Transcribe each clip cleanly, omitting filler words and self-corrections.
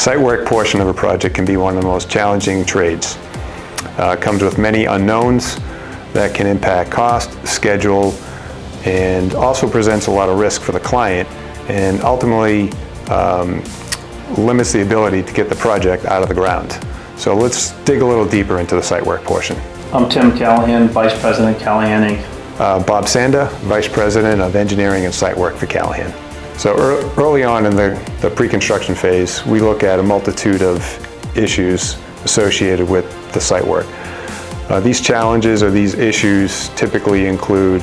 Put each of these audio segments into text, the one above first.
Site work portion of a project can be one of the most challenging trades. It comes with many unknowns that can impact cost, schedule, and also presents a lot of risk for the client, and ultimately limits the ability to get the project out of the ground. So let's dig a little deeper into the site work portion. I'm Tim Callahan, Vice President, Callahan Inc. Bob Sanda, Vice President of Engineering and Site Work for Callahan. So early on in the pre-construction phase, we look at a multitude of issues associated with the site work. These challenges or these issues typically include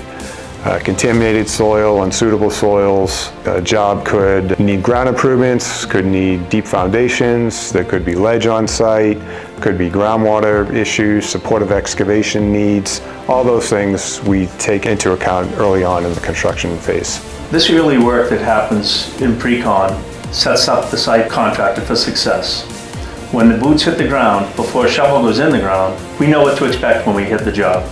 contaminated soil, unsuitable soils. A job could need ground improvements, could need deep foundations, there could be ledge on site, could be groundwater issues, supportive excavation needs. All those things we take into account early on in the construction phase. This early work that happens in pre-con sets up the site contractor for success. When the boots hit the ground, before a shovel goes in the ground, we know what to expect when we hit the job.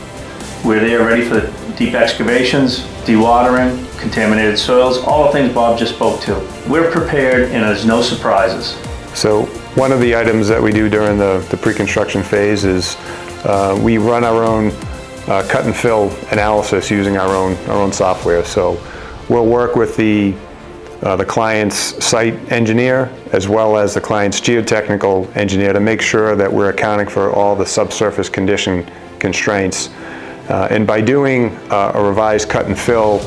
We're there ready for the deep excavations, dewatering, contaminated soils, all the things Bob just spoke to. We're prepared and there's no surprises. So one of the items that we do during the pre-construction phase is we run our own cut and fill analysis using our own software. So we'll work with the client's site engineer as well as the client's geotechnical engineer to make sure that we're accounting for all the subsurface condition constraints. And by doing a revised cut and fill,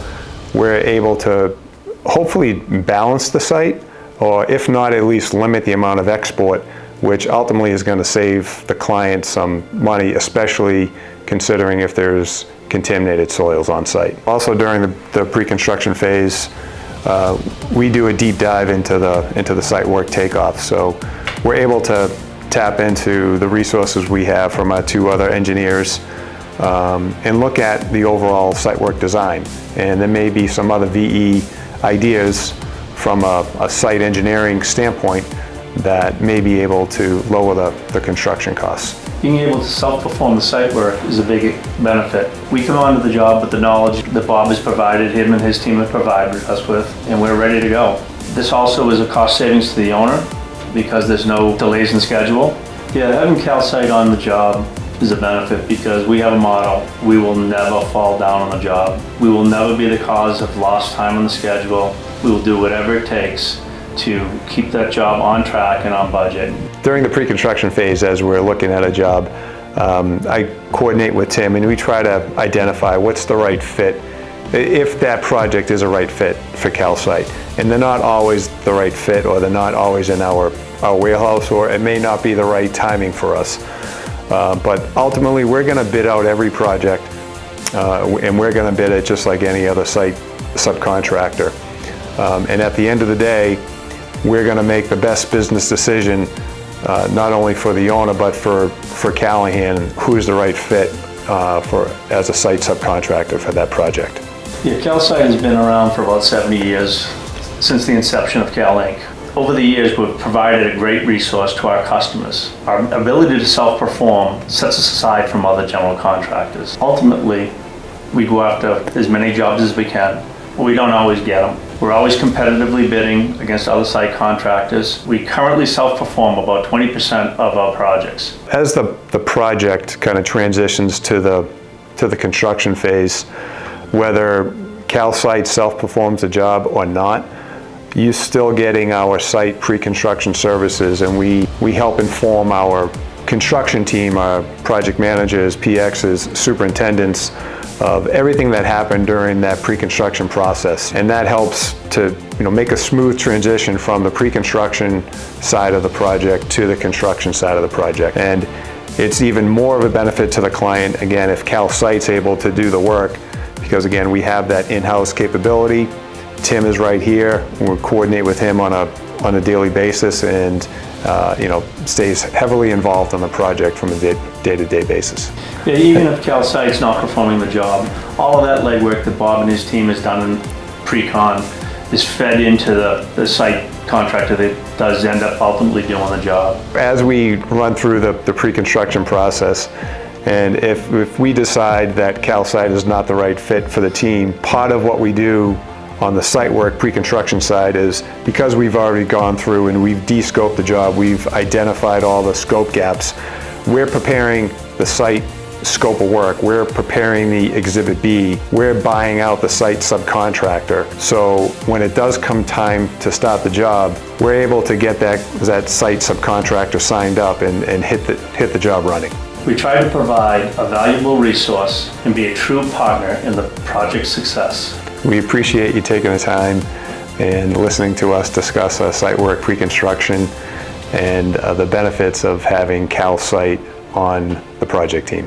we're able to hopefully balance the site, or if not, at least limit the amount of export, which ultimately is going to save the client some money, especially considering if there's contaminated soils on site. Also during the pre-construction phase, we do a deep dive into the site work takeoff. So we're able to tap into the resources we have from our two other engineers and look at the overall site work design. And there may be some other VE ideas from a site engineering standpoint that may be able to lower the construction costs. Being able to self-perform the site work is a big benefit. We come onto the job with the knowledge that Bob has provided, him and his team have provided us with, and we're ready to go. This also is a cost savings to the owner because there's no delays in schedule. Yeah, having CalSite on the job is a benefit because we have a motto: we will never fall down on the job. We will never be the cause of lost time on the schedule. We will do whatever it takes to keep that job on track and on budget. During the pre-construction phase, as we're looking at a job, I coordinate with Tim and we try to identify what's the right fit, if that project is a right fit for CalSite. And they're not always the right fit, or they're not always in our warehouse, or it may not be the right timing for us. But ultimately, we're going to bid out every project, and we're going to bid it just like any other site subcontractor. And at the end of the day, we're going to make the best business decision, not only for the owner, but for Callahan, who's the right fit as a site subcontractor for that project. Yeah, CalSite has been around for about 70 years, since the inception of Cal Inc. Over the years, we've provided a great resource to our customers. Our ability to self-perform sets us aside from other general contractors. Ultimately, we go after as many jobs as we can, but we don't always get them. We're always competitively bidding against other site contractors. We currently self-perform about 20% of our projects. As the project kind of transitions to the construction phase, whether CalSite self-performs the job or not, you're still getting our site pre-construction services, and we help inform our construction team, our project managers, PXs, superintendents, of everything that happened during that pre-construction process. And that helps to make a smooth transition from the pre-construction side of the project to the construction side of the project. And it's even more of a benefit to the client, again, if CalSite's able to do the work, because again, we have that in-house capability. Tim is right here. We'll coordinate with him on a daily basis, and stays heavily involved on the project from a day-to-day basis. Yeah, even if CalSite's not performing the job, all of that legwork that Bob and his team has done in pre-con is fed into the site contractor that does end up ultimately doing the job. As we run through the pre-construction process, and if we decide that CalSite is not the right fit for the team, part of what we do on the site work pre-construction side is because we've already gone through and we've de-scoped the job, we've identified all the scope gaps, we're preparing the site scope of work, we're preparing the Exhibit B, we're buying out the site subcontractor. So when it does come time to start the job, we're able to get that site subcontractor signed up and hit the job running. We try to provide a valuable resource and be a true partner in the project's success. We appreciate you taking the time and listening to us discuss site work pre-construction and the benefits of having Cal Site on the project team.